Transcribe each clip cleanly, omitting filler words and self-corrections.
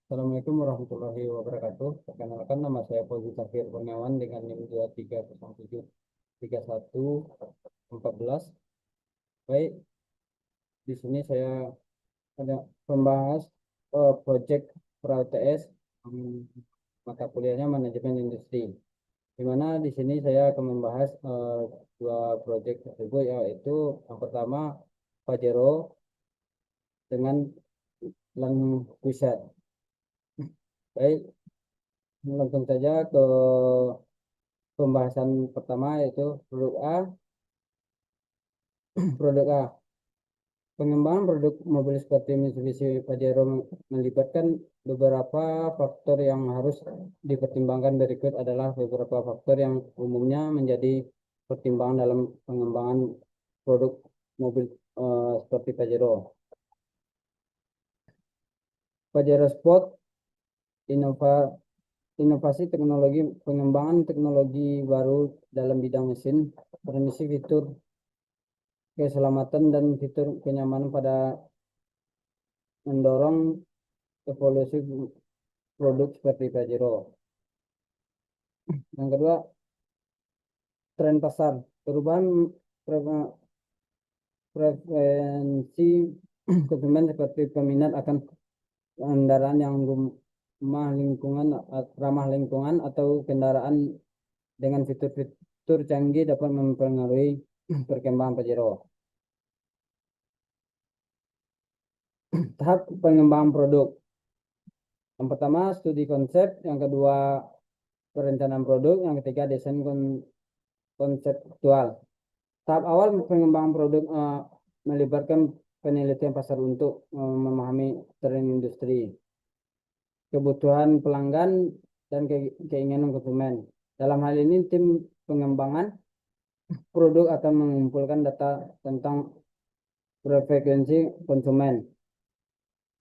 Assalamualaikum warahmatullahi wabarakatuh. Perkenalkan, nama saya Fauzi Zafir Kurniawan dengan NIM 23073114. Baik, di sini saya ada membahas proyek PRAUTS, mata kuliahnya manajemen industri. Di mana di sini saya akan membahas dua proyek tersebut, yaitu yang pertama Pajero dengan Pusat. Baik, langsung saja ke pembahasan pertama, yaitu produk A. Produk A. Pengembangan produk mobil seperti Mitsubishi Pajero melibatkan beberapa faktor yang harus dipertimbangkan. Berikut adalah beberapa faktor yang umumnya menjadi pertimbangan dalam pengembangan produk mobil seperti Pajero. Pajero Sport, inovasi teknologi, pengembangan teknologi baru dalam bidang mesin, transmisi, fitur keselamatan dan fitur kenyamanan pada mendorong evolusi produk seperti Pajero. Yang kedua, tren pasar. Perubahan preferensi konsumen seperti peminat akan kendaraan yang ramah lingkungan atau kendaraan dengan fitur-fitur canggih dapat mempengaruhi perkembangan Pajero. Tahap pengembangan produk. Yang pertama, studi konsep. Yang kedua, perencanaan produk. Yang ketiga, desain konseptual. Tahap awal pengembangan produk melibatkan penelitian pasar untuk memahami tren industri, kebutuhan pelanggan, dan keinginan konsumen. Dalam hal ini, tim pengembangan produk akan mengumpulkan data tentang preferensi konsumen,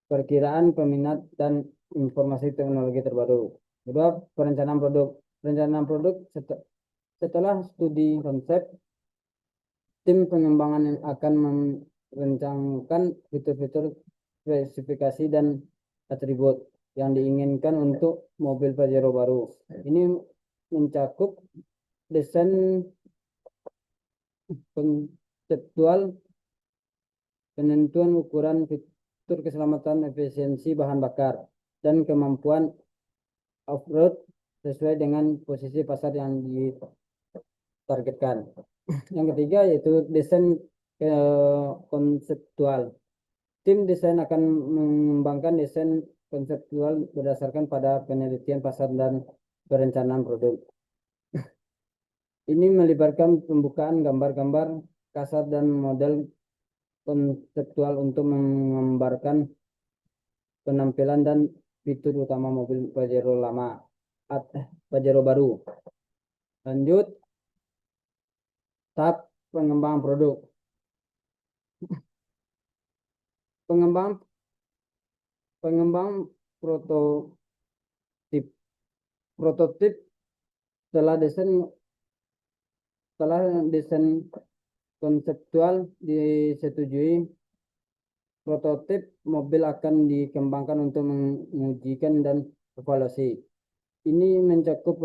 perkiraan peminat, dan informasi teknologi terbaru. Kedua, perencanaan produk. Perencanaan produk setelah studi konsep, tim pengembangan yang akan merencanakan fitur-fitur, spesifikasi, dan atribut yang diinginkan untuk mobil Pajero baru. Ini mencakup desain konseptual, penentuan ukuran, fitur keselamatan, efisiensi bahan bakar, dan kemampuan off-road sesuai dengan posisi pasar yang ditargetkan. Yang ketiga yaitu desain konseptual. Tim desain akan mengembangkan desain konseptual berdasarkan pada penelitian pasar dan perencanaan produk. Ini melibatkan pembukaan gambar-gambar kasar dan model konseptual untuk menggambarkan penampilan dan fitur utama mobil Pajero Pajero baru. Lanjut, tahap pengembangan produk. Pengembang prototip setelah desain konseptual disetujui, prototip mobil akan dikembangkan untuk mengujikan dan evaluasi. Ini mencakup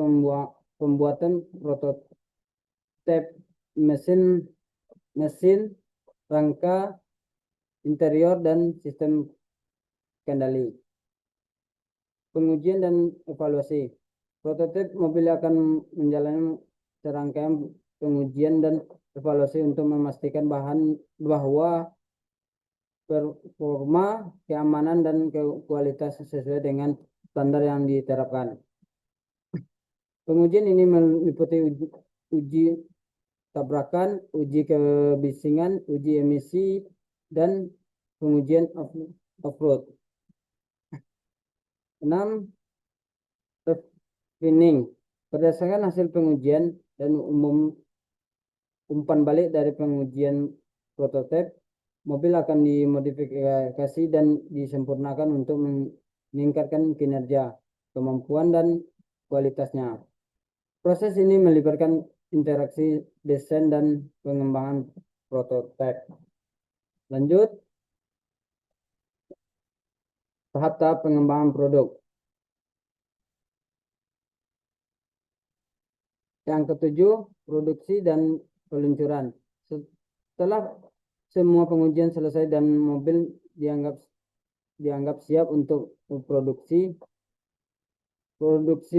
pembuatan prototip mesin, rangka, interior, dan sistem kendali. Pengujian dan evaluasi. Prototip mobil akan menjalani serangkaian pengujian dan evaluasi untuk memastikan bahwa performa, keamanan, dan kualitas sesuai dengan standar yang diterapkan. Pengujian ini meliputi uji tabrakan, uji kebisingan, uji emisi, dan pengujian off-road. 6. Refining. Berdasarkan hasil pengujian dan umpan balik dari pengujian prototip, mobil akan dimodifikasi dan disempurnakan untuk meningkatkan kinerja, kemampuan, dan kualitasnya. Proses ini melibatkan interaksi desain dan pengembangan prototip. Lanjut, tahap-tahap pengembangan produk. Yang ketujuh, produksi dan peluncuran. Setelah semua pengujian selesai dan mobil dianggap siap untuk produksi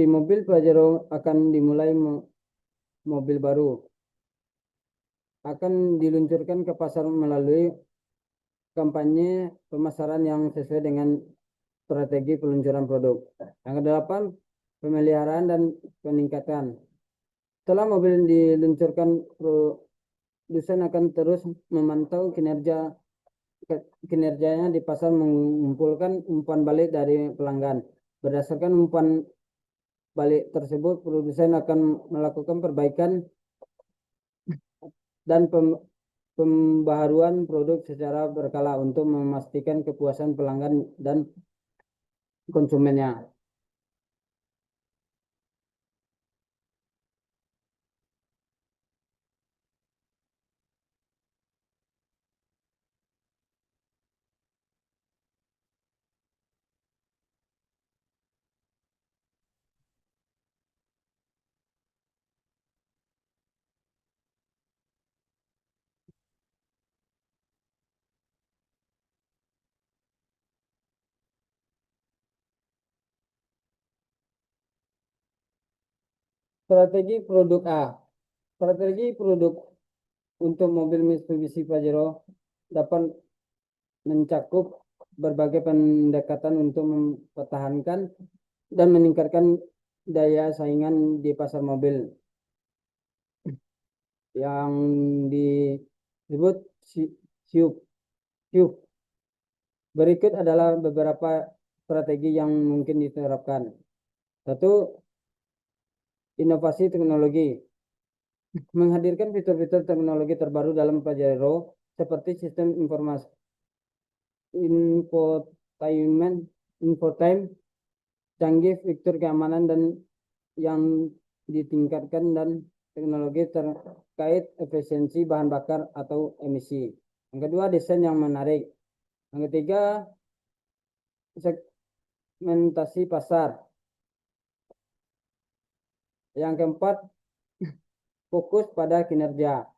mobil Pajero akan dimulai. Mobil baru akan diluncurkan ke pasar melalui kampanye pemasaran yang sesuai dengan strategi peluncuran produk. Yang kedelapan, pemeliharaan dan peningkatan. Setelah mobil diluncurkan, produsen akan terus memantau kinerjanya di pasar, mengumpulkan umpan balik dari pelanggan. Berdasarkan umpan balik tersebut, produsen akan melakukan perbaikan dan pembaharuan produk secara berkala untuk memastikan kepuasan pelanggan dan konsumennya. Strategi produk A. Strategi produk untuk mobil Mitsubishi Pajero dapat mencakup berbagai pendekatan untuk mempertahankan dan meningkatkan daya saingan di pasar mobil yang disebut SUV. Berikut adalah beberapa strategi yang mungkin diterapkan. Satu, inovasi teknologi. Menghadirkan fitur-fitur teknologi terbaru dalam Pajero seperti sistem informasi infotainment, canggih, fitur keamanan dan yang ditingkatkan, dan teknologi terkait efisiensi bahan bakar atau emisi. Yang kedua, desain yang menarik. Yang ketiga, segmentasi pasar. Yang keempat, fokus pada kinerja.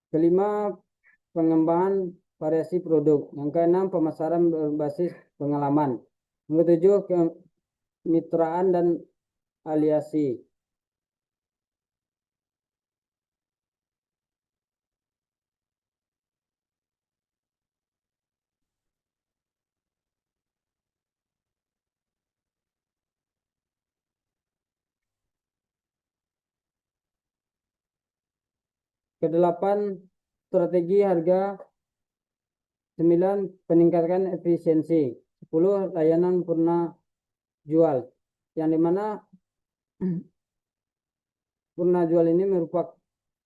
Kelima, pengembangan variasi produk. Yang keenam, pemasaran berbasis pengalaman. Yang ketujuh, kemitraan dan aliasi. Kedelapan, strategi harga. 9, peningkatan efisiensi. 10, layanan purna jual. Yang dimana purna jual ini merupakan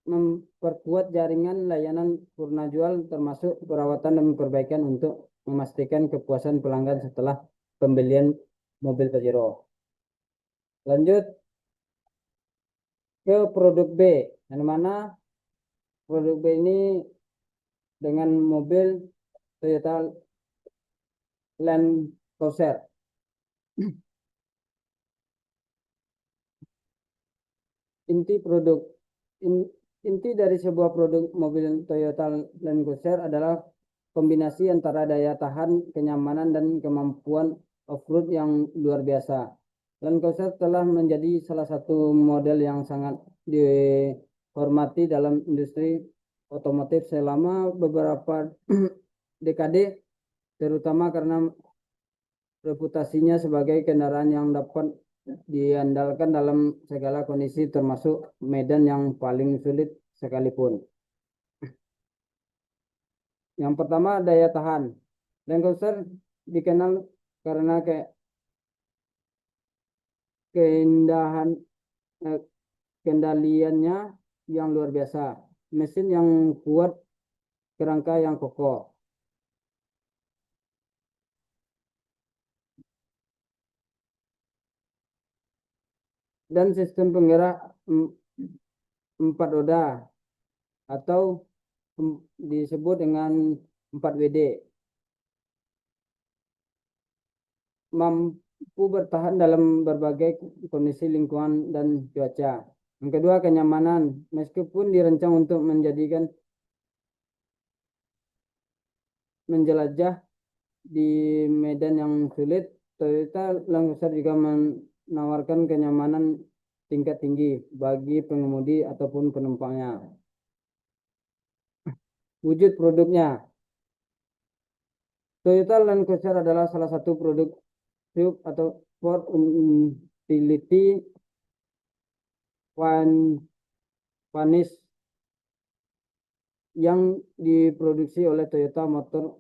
memperkuat jaringan layanan purna jual, termasuk perawatan dan perbaikan untuk memastikan kepuasan pelanggan setelah pembelian mobil Pajero. Lanjut ke produk B, yang mana produk B ini dengan mobil Toyota Land Cruiser. Inti dari sebuah produk mobil Toyota Land Cruiser adalah kombinasi antara daya tahan, kenyamanan, dan kemampuan off-road yang luar biasa. Land Cruiser telah menjadi salah satu model yang sangat dihormati dalam industri otomotif selama beberapa dekade, terutama karena reputasinya sebagai kendaraan yang dapat diandalkan dalam segala kondisi, termasuk medan yang paling sulit sekalipun. Yang pertama, daya tahan. Land Cruiser dikenal karena keindahan kendaliannya yang luar biasa, mesin yang kuat, kerangka yang kokoh, dan sistem penggerak 4 roda atau disebut dengan 4WD. Mampu bertahan dalam berbagai kondisi lingkungan dan cuaca. Yang kedua, kenyamanan. Meskipun dirancang untuk menjelajah di medan yang sulit, Toyota Land Cruiser juga menawarkan kenyamanan tingkat tinggi bagi pengemudi ataupun penumpangnya. Wujud produknya. Toyota Land Cruiser adalah salah satu produk SUV atau Sport Utility Vanish yang diproduksi oleh Toyota Motor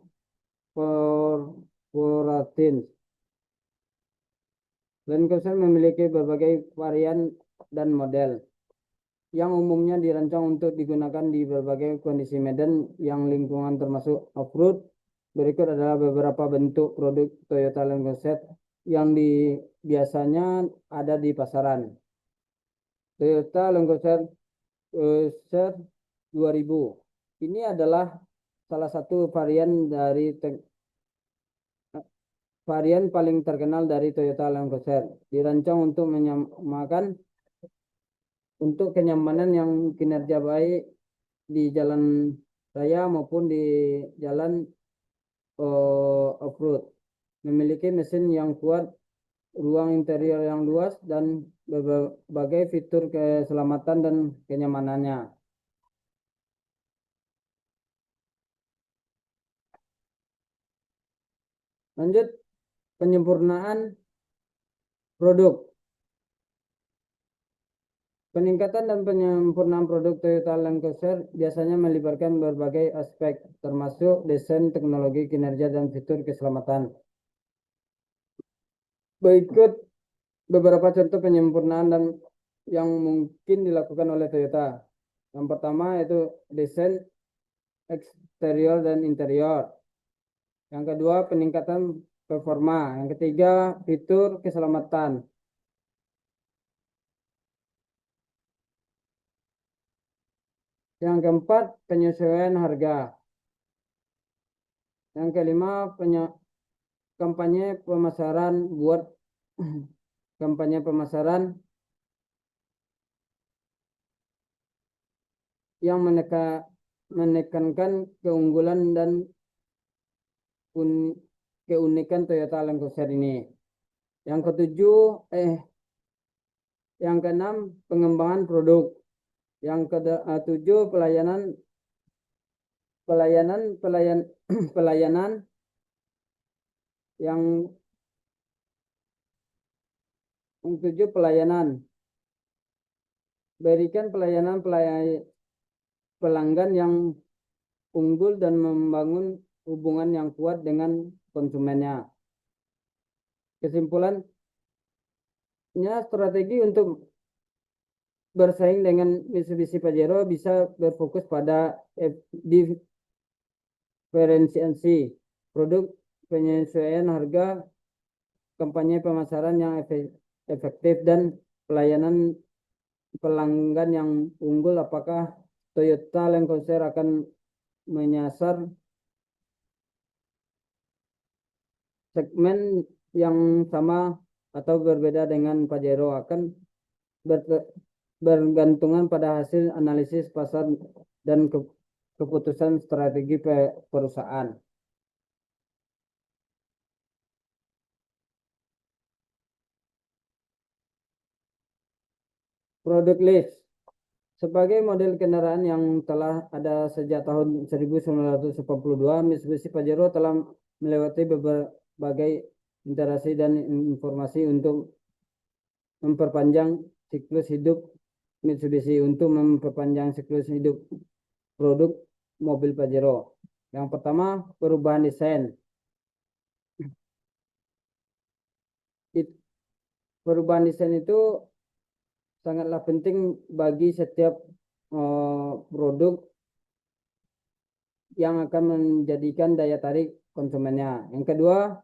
Corporation. Land Cruiser memiliki berbagai varian dan model yang umumnya dirancang untuk digunakan di berbagai kondisi medan yang lingkungan termasuk off-road. Berikut adalah beberapa bentuk produk Toyota Land Cruiser yang biasanya ada di pasaran. Toyota Land Cruiser 2000. Ini adalah salah satu varian paling terkenal dari Toyota Land Cruiser. Dirancang untuk menyamakan untuk kenyamanan yang kinerja baik di jalan raya maupun di jalan off-road. Memiliki mesin yang kuat, ruang interior yang luas, dan berbagai fitur keselamatan dan kenyamanannya. Lanjut, penyempurnaan produk. Peningkatan dan penyempurnaan produk Toyota Land Cruiser biasanya melibatkan berbagai aspek, termasuk desain, teknologi, kinerja, dan fitur keselamatan. Berikut beberapa contoh penyempurnaan yang mungkin dilakukan oleh Toyota. Yang pertama yaitu desain eksterior dan interior. Yang kedua, peningkatan performa. Yang ketiga, fitur keselamatan. Yang keempat, penyesuaian harga. Yang kelima, kampanye pemasaran kampanye pemasaran yang menekankan keunggulan dan keunikan Toyota Land Cruiser ini. Yang keenam, pengembangan produk. Yang ketujuh, pelayanan yang tujuh, pelayanan. Berikan pelayanan pelanggan yang unggul dan membangun hubungan yang kuat dengan konsumennya. Kesimpulannya, strategi untuk bersaing dengan Mitsubishi Pajero bisa berfokus pada diferensiasi produk, penyesuaian harga, kampanye pemasaran yang efektif, dan pelayanan pelanggan yang unggul. Apakah Toyota Land Cruiser akan menyasar segmen yang sama atau berbeda dengan Pajero akan bergantungan pada hasil analisis pasar dan keputusan strategi perusahaan. Produk list. Sebagai model kendaraan yang telah ada sejak tahun 1982, Mitsubishi Pajero telah melewati berbagai iterasi dan informasi untuk memperpanjang siklus hidup Mitsubishi. Untuk memperpanjang siklus hidup produk mobil Pajero, yang pertama, perubahan desain. Perubahan desain itu sangatlah penting bagi setiap produk yang akan menjadikan daya tarik konsumennya. Yang kedua,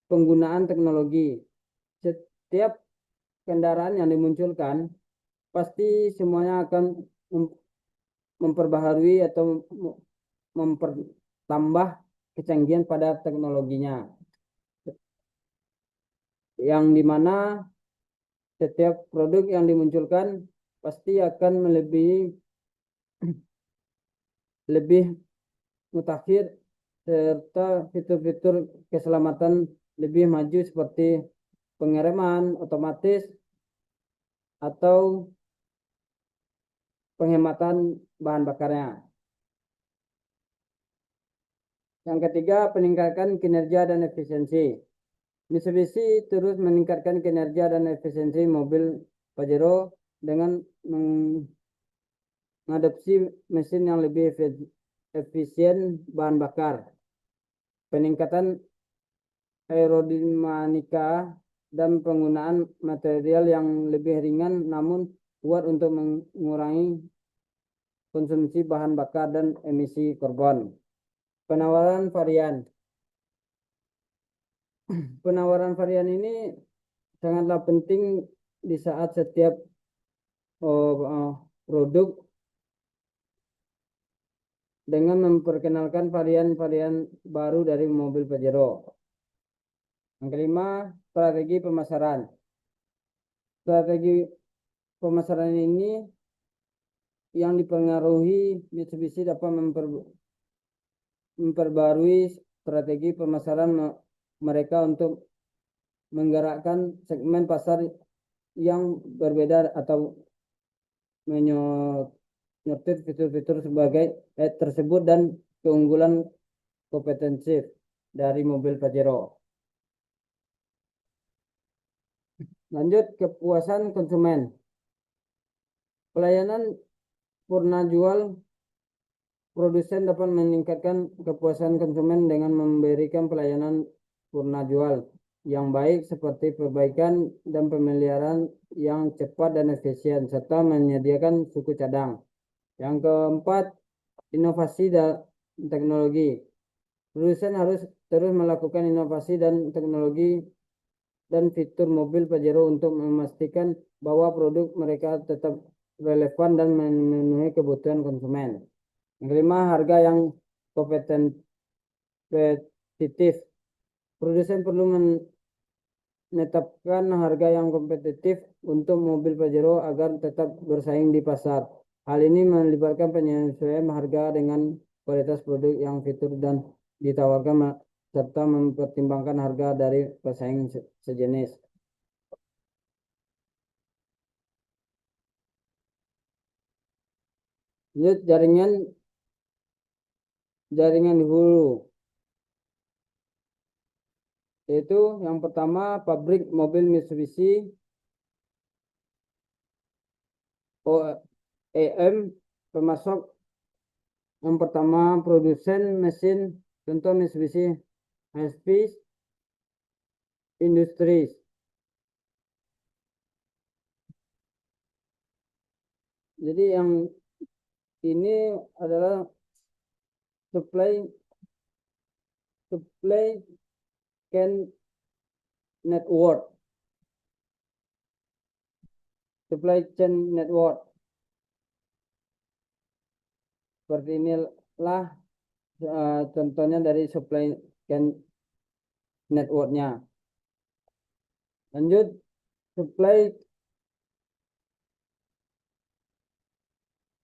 penggunaan teknologi. Setiap kendaraan yang dimunculkan pasti semuanya akan memperbaharui atau tambah kecanggihan pada teknologinya, yang dimana setiap produk yang dimunculkan pasti akan lebih mutakhir serta fitur-fitur keselamatan lebih maju seperti pengereman otomatis atau penghematan bahan bakarnya. Yang ketiga, peningkatan kinerja dan efisiensi. Mitsubishi terus meningkatkan kinerja dan efisiensi mobil Pajero dengan mengadopsi mesin yang lebih efisien bahan bakar, peningkatan aerodinamika, dan penggunaan material yang lebih ringan namun kuat untuk mengurangi konsumsi bahan bakar dan emisi karbon. Penawaran varian. Penawaran varian ini sangatlah penting di saat setiap produk dengan memperkenalkan varian-varian baru dari mobil Pajero. Yang kelima, strategi pemasaran. Strategi pemasaran ini yang dipengaruhi Mitsubishi dapat memperbarui strategi pemasaran mereka untuk menggerakkan segmen pasar yang berbeda atau menyortir fitur-fitur sebagai tersebut dan keunggulan kompetensif dari mobil Pajero. Lanjut, kepuasan konsumen. Pelayanan purna jual. Produsen dapat meningkatkan kepuasan konsumen dengan memberikan pelayanan purna jual yang baik seperti perbaikan dan pemeliharaan yang cepat dan efisien serta menyediakan suku cadang. Yang keempat, inovasi dan teknologi. Produsen harus terus melakukan inovasi dan teknologi dan fitur mobil Pajero untuk memastikan bahwa produk mereka tetap relevan dan memenuhi kebutuhan konsumen. Yang kelima, harga yang kompetitif. Produsen perlu menetapkan harga yang kompetitif untuk mobil Pajero agar tetap bersaing di pasar. Hal ini melibatkan penyesuaian harga dengan kualitas produk yang fitur dan ditawarkan serta mempertimbangkan harga dari pesaing sejenis. Lanjut, jaringan di hulu. Yaitu yang pertama, pabrik mobil Mitsubishi OEM, pemasok. Yang pertama, produsen mesin, contoh Mitsubishi High-Speed Industries. Jadi yang ini adalah supply chain network. Supply chain network. Seperti inilah contohnya dari supply chain networknya. Lanjut, supply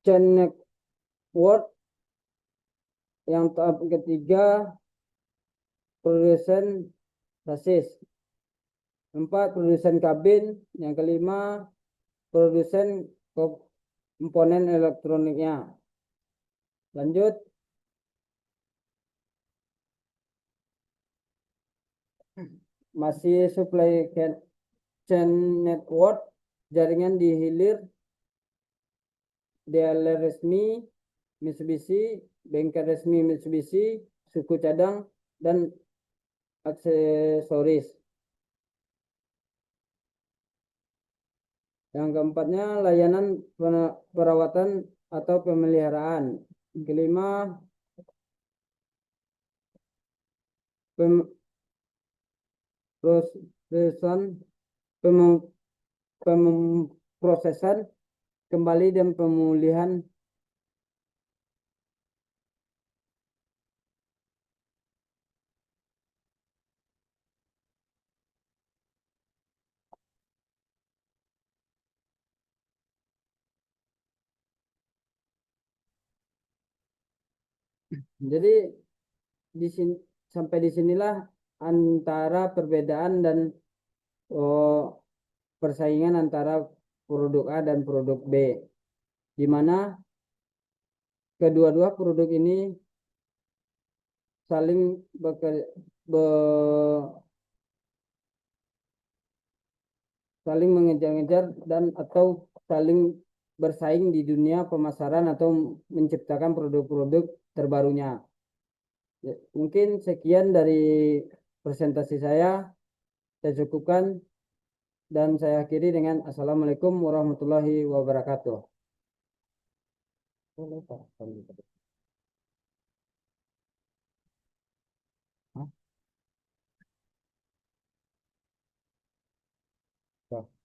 chain network. Yang tahap ketiga, produsen sasis. 4, produsen kabin. Yang kelima, produsen komponen elektroniknya. Lanjut, masih supply chain network, jaringan di hilir, dealer resmi Mitsubishi, bengkel resmi Mitsubishi, suku cadang, dan aksesoris. Yang keempatnya, layanan perawatan atau pemeliharaan. Yang kelima, pemrosesan kembali dan pemulihan Jadi di sini sampai di sinilah antara perbedaan dan oh, persaingan antara produk A dan produk B, di mana kedua-dua produk ini saling saling mengejar-ngejar dan atau saling bersaing di dunia pemasaran atau menciptakan produk-produk terbarunya. Ya, mungkin sekian dari presentasi saya cukupkan dan saya akhiri dengan Assalamualaikum warahmatullahi wabarakatuh. Boleh, Pak. Hah?